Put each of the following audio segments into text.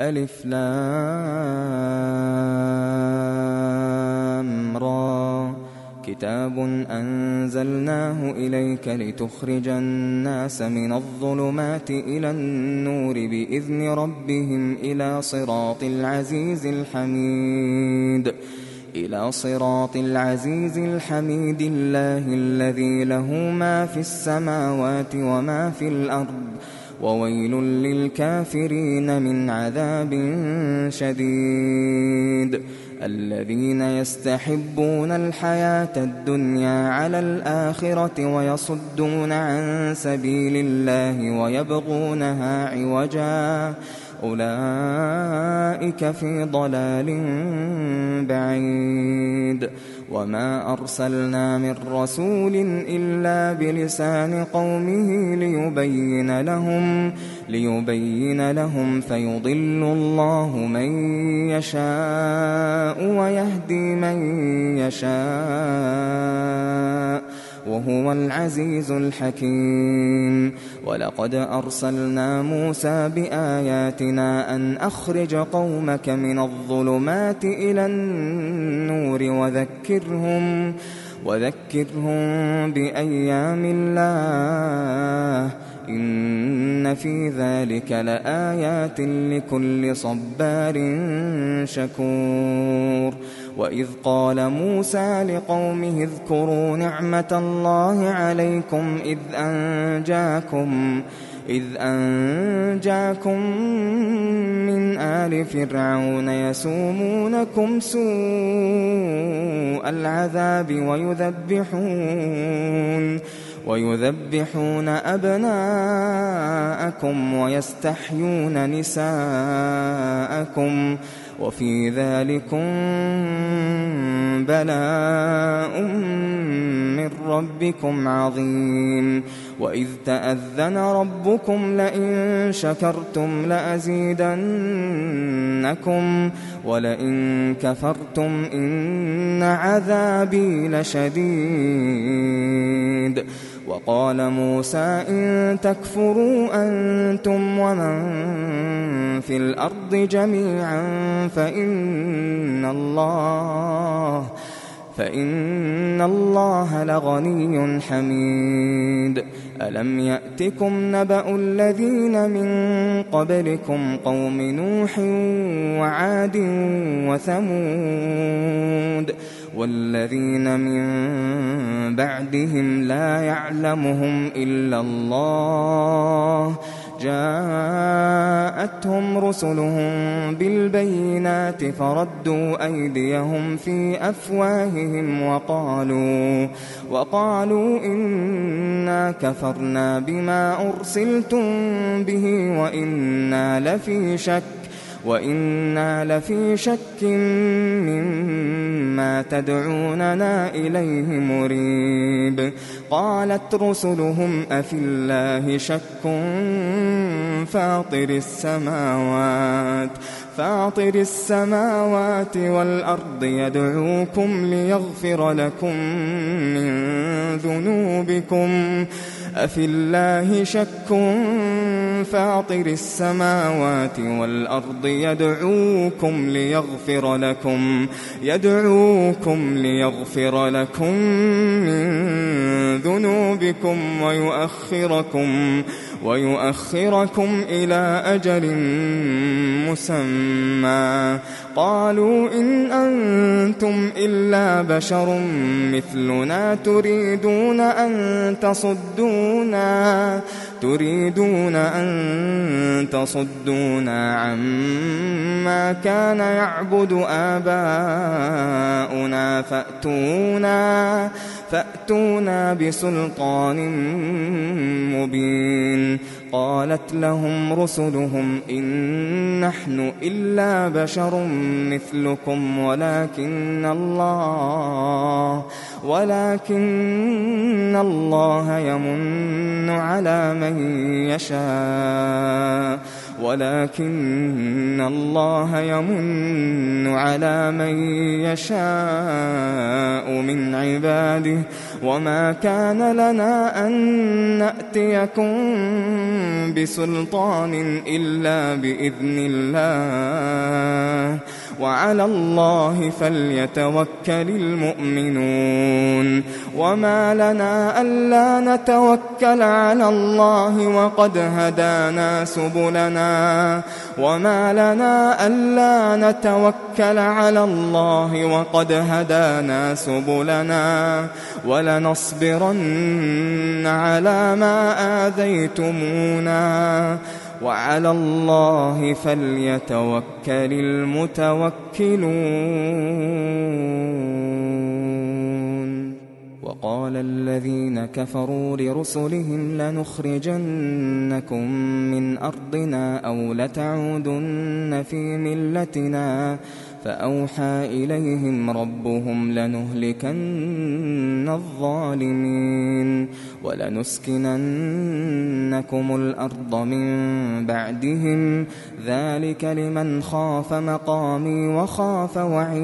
ألف لام را كتاب أنزلناه إليك لتخرج الناس من الظلمات إلى النور بإذن ربهم إلى صراط العزيز الحميد الله الذي له ما في السماوات وما في الأرض وويل للكافرين من عذاب شديد. الذين يستحبون الحياة الدنيا على الآخرة ويصدون عن سبيل الله ويبغونها عوجا أولئك في ضلال بعيد. وما أرسلنا من رسول إلا بلسان قومه ليبين لهم فيضل الله من يشاء ويهدي من يشاء وهو العزيز الحكيم. ولقد أرسلنا موسى بآياتنا أن أخرج قومك من الظلمات إلى النور وذكرهم بأيام الله إن في ذلك لآيات لكل صبار شكور. وإذ قال موسى لقومه اذكروا نعمة الله عليكم إذ أنجاكم من آل فرعون يسومونكم سوء العذاب ويذبحون أبناءكم ويستحيون نساءكم وفي ذلكم بلاء من ربكم عظيم. وإذ تأذن ربكم لئن شكرتم لأزيدنكم ولئن كفرتم إن عذابي لشديد. وقال موسى إن تكفروا أنتم ومن في الأرض جميعا فإن الله لغني حميد. ألم يأتكم نبأ الذين من قبلكم قوم نوح وعاد وثمود والذين من بعدهم لا يعلمهم إلا الله جاءتهم رسلهم بالبينات فردوا أيديهم في أفواههم وقالوا إنا كفرنا بما أرسلتم به وإنا لفي شك مما تدعوننا إليه مريب. قالت رسلهم أفي الله شك فاطر السماوات والأرض يدعوكم ليغفر لكم من ذنوبكم أفي الله شك فاطر السماوات والأرض يدعوكم ليغفر لكم من ذنوبكم ويؤخركم إلى أجل مسمى. قالوا إن أنتم إلا بشر مثلنا تريدون أن تصدونا عما كان يعبد آباؤنا فأتونا بسلطان مبين. قالت لهم رسلهم إن نحن إلا بشر مثلكم ولكن الله يمن على من يشاء ولكن الله يمن على من يشاء من عباده وما كان لنا أن نأتيكم بسلطان إلا بإذن الله وعلى الله فليتوكل المؤمنون وما لنا ألا نتوكل على الله وقد هدانا سبلنا وما لنا ألا نتوكل على الله وقد هدانا سبلنا ولنصبرن على ما آذيتمونا وعلى الله فليتوكل المتوكلون. وقال الذين كفروا لرسلهم لنخرجنكم من أرضنا أو لتعودن في ملتنا فأوحى إليهم ربهم لنهلكن الظالمين ولنسكننكم الأرض من بعدهم ذلك لمن خاف مقامي وخاف وعيد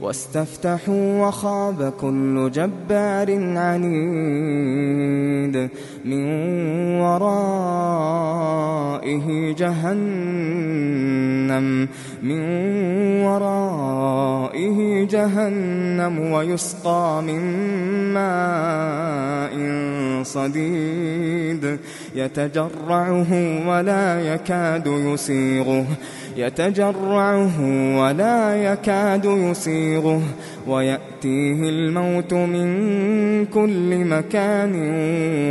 واستفتحوا وخاب كل جبار عنيد من ورائه جهنم ويسقى من ماء صديد يتجرعه ولا يكاد يسيغه ويأتيه الموت من كل مكان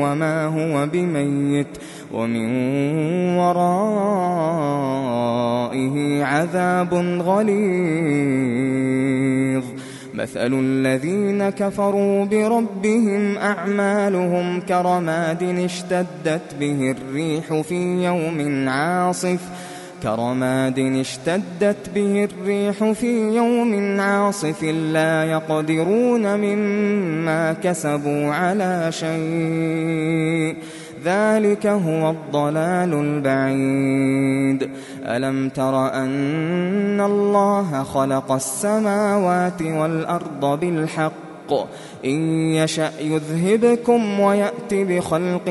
وما هو بميت ومن ورائه عذاب غليظ. مثل الذين كفروا بربهم أعمالهم كرماد اشتدت به الريح في يوم عاصف لا يقدرون مما كسبوا على شيء ذلك هو الضلال البعيد. ألم تر أن الله خلق السماوات والأرض بالحق إن يشأ يذهبكم ويأت بخلق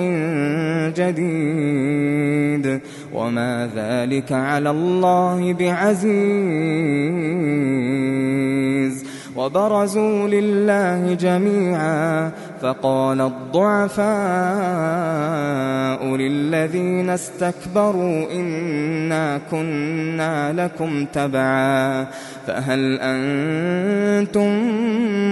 جديد وما ذلك على الله بعزيز. وبرزوا لله جميعا فقال الضعفاء للذين استكبروا إنا كنا لكم تبعا فهل أنتم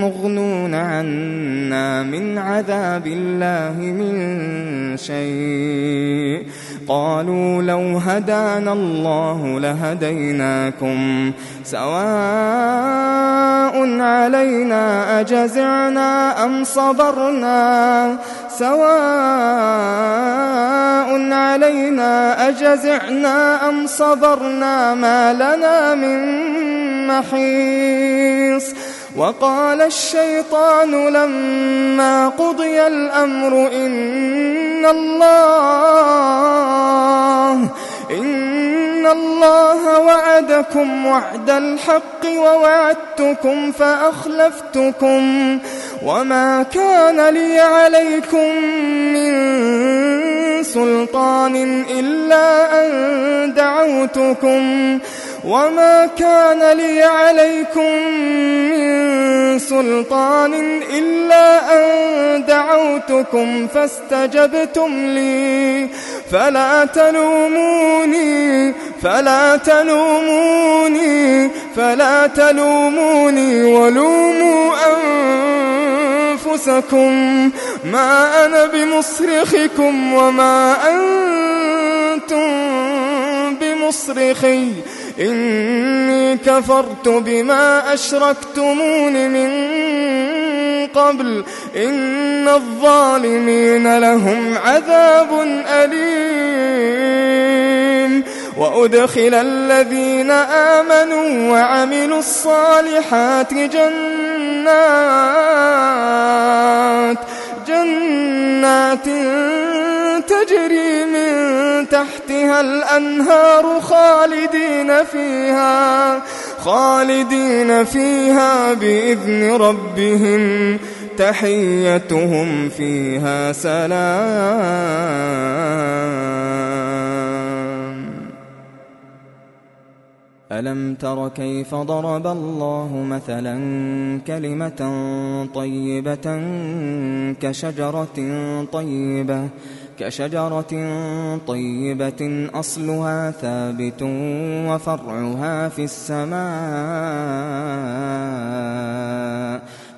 مغنون عنا من عذاب الله من شيء قالوا لو هدانا الله لهديناكم سواء علينا أجزعنا أم صبرنا ما لنا من محيص. وقال الشيطان لما قضي الأمر إن الله وعدكم وعد الحق ووعدتكم فأخلفتكم وما كان لي عليكم من سلطان إلا أن دعوتكم فاستجبتم لي فلا تلوموني ولوموا أنفسكم ما أنا بمصرخكم وما أنتم بمصرخي إني كفرت بما أشركتمون من قبل إن الظالمين لهم عذاب أليم. وأدخل الذين آمنوا وعملوا الصالحات جنات تجري من فيها الأنهار خالدين فيها بإذن ربهم تحيتهم فيها سلام. ألم تر كيف ضرب الله مثلا كلمة طيبة كشجرة طيبة أصلها ثابت وفرعها في السماء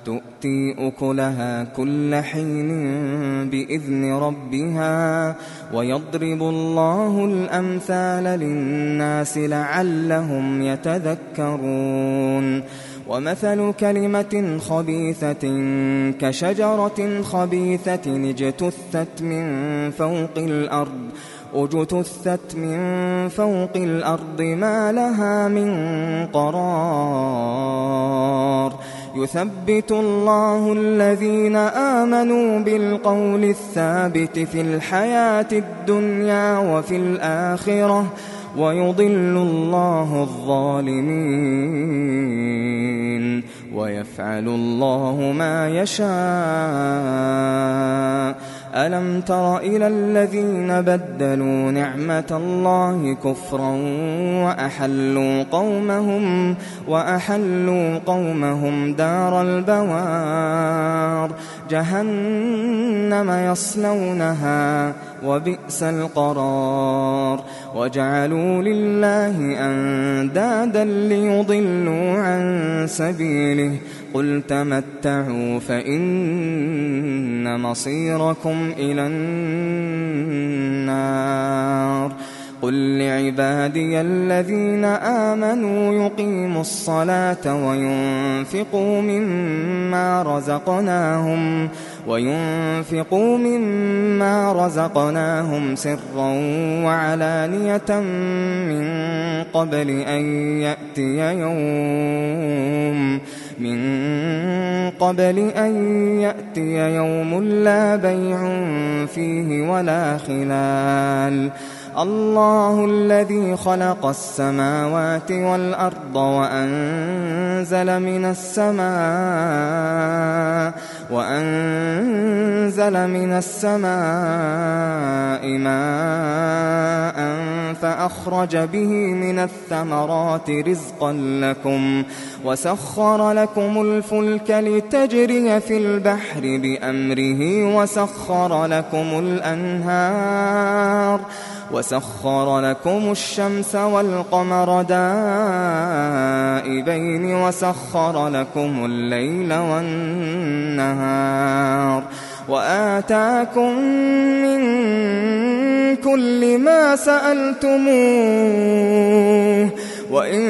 تؤتي أكلها كل حين بإذن ربها ويضرب الله الأمثال للناس لعلهم يتذكرون. ومثل كلمة خبيثة كشجرة خبيثة اجتثت من فوق الأرض ما لها من قرار. يثبت الله الذين آمنوا بالقول الثابت في الحياة الدنيا وفي الآخرة ويضل الله الظالمين ويفعل الله ما يشاء. ألم تر إلى الذين بدلوا نعمة الله كفرا وأحلوا قومهم دار البوار جهنم يصلونها وبئس القرار. وجعلوا لله أندادا ليضلوا عن سبيله قل تمتعوا فإن مصيركم إلى النار. قل لعبادي الذين آمنوا يقيموا الصلاة وينفقوا مما رزقناهم سرا وعلانية من قبل أن يأتي يوم لا بيع فيه ولا خلال. الله الذي خلق السماوات والأرض وأنزل من السماء ماء فأخرج به من الثمرات رزقا لكم وسخر لكم الفلك لتجري في البحر بأمره وسخر لكم الشمس والقمر دائبين وسخر لكم الليل والنهار وآتاكم من كل ما سألتموه وإن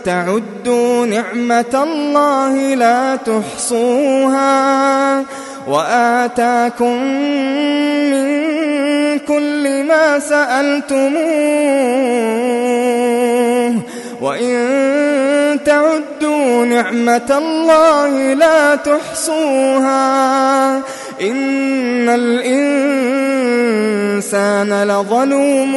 تعدوا نعمة الله لا تحصوها. وآتاكم من كل ما سألتموه وإن تعدوا نعمة الله لا تحصوها. إن الإنسان لظلوم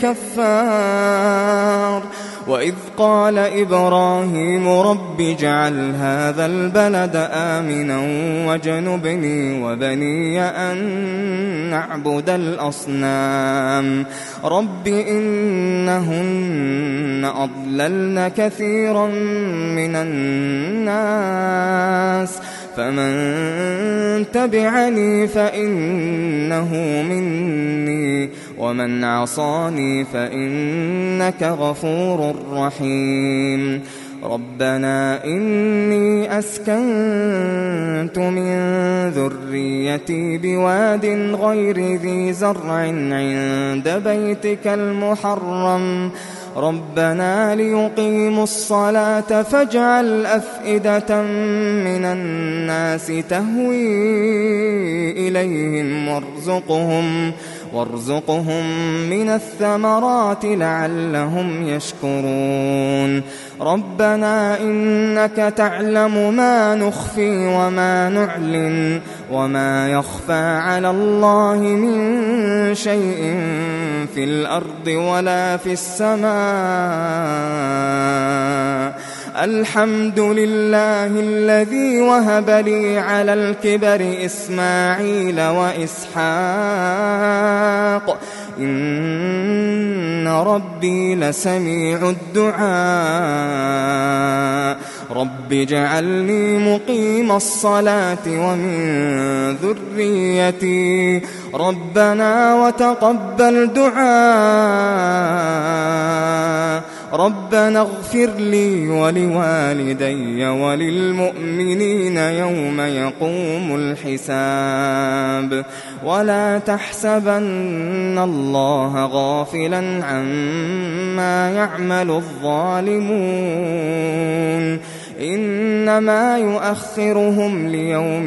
كفار. وإذ قال إبراهيم رب اجعل هذا البلد آمنا واجنبني وبني أن نعبد الأصنام. رب إنهن أضللن كثيرا من الناس فمن تبعني فإنه مني ومن عصاني فإنك غفور رحيم. ربنا إني أسكنت من ذريتي بواد غير ذي زرع عند بيتك المحرم ربنا ليقيموا الصلاة فاجعل أفئدة من الناس تهوي إليهم وارزقهم من الثمرات لعلهم يشكرون. ربنا إنك تعلم ما نخفي وما نعلن وما يخفى على الله من شيء في الأرض ولا في السماء. الحمد لله الذي وهب لي على الكبر إسماعيل وإسحاق إن ربي لسميع الدعاء. رب اجعلني مقيم الصلاة ومن ذريتي ربنا وتقبل دعاء. ربنا اغفر لي ولوالدي وللمؤمنين يوم يقوم الحساب. ولا تحسبن الله غافلا عما يعمل الظالمون إنما يؤخرهم ليوم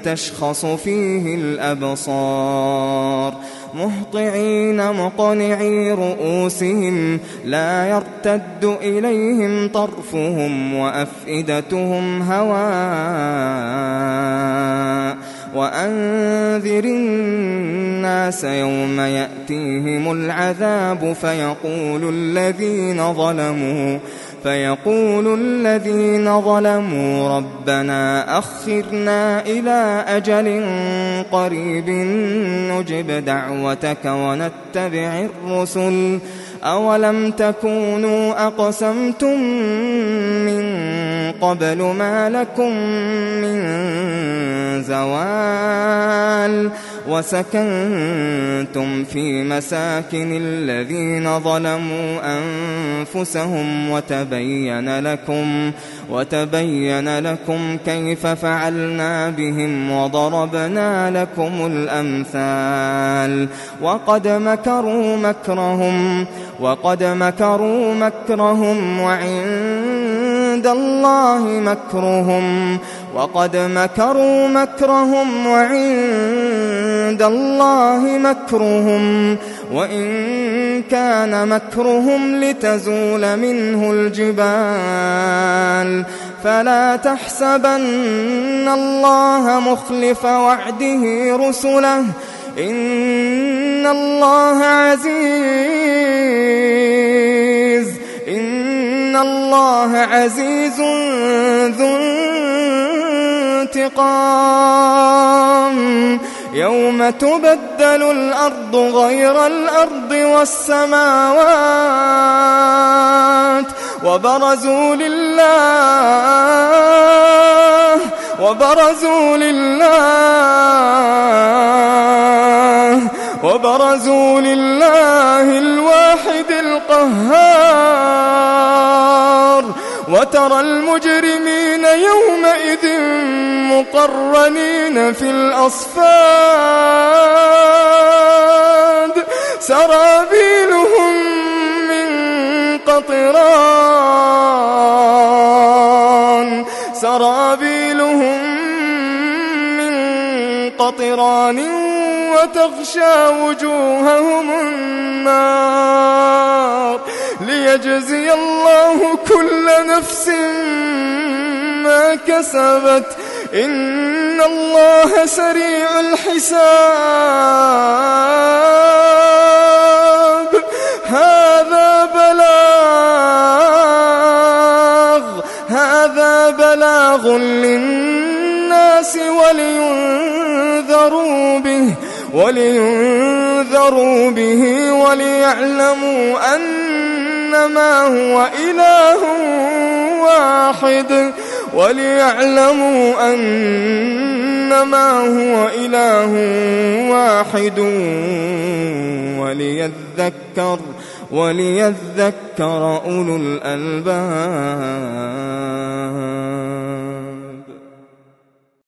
تشخص فيه الأبصار مهطعين مقنعي رؤوسهم لا يرتد إليهم طرفهم وأفئدتهم وأنذر الناس يوم يأتيهم العذاب فيقول الذين ظلموا ربنا أخرنا إلى أجل قريب نجب دعوتك ونتبع الرسل أولم تكونوا أقسمتم من قبل ما لكم من زوال وسكنتم في مساكن الذين ظلموا أنفسهم وتبين لكم كيف فعلنا بهم وضربنا لكم الأمثال. وقد مكروا مكرهم وعند الله مكرهم وإن كان مكرهم لتزول منه الجبال. فلا تحسبن الله مخلف وعده رسله إن الله عزيز ذو انتقام. يوم تبدل الأرض غير الأرض والسماوات وبرزوا لله الواحد القهار. وترى المجرمين يومئذ مقرنين في الأصفاد سرابيلهم من قطران وتغشى وجوههم النار ليجزي الله كل نفس ما كسبت إن الله سريع الحساب. هذا بلاغ للناس ولينذروا به وليعلموا أنما هو إله واحد وليذكر أولو الألباب.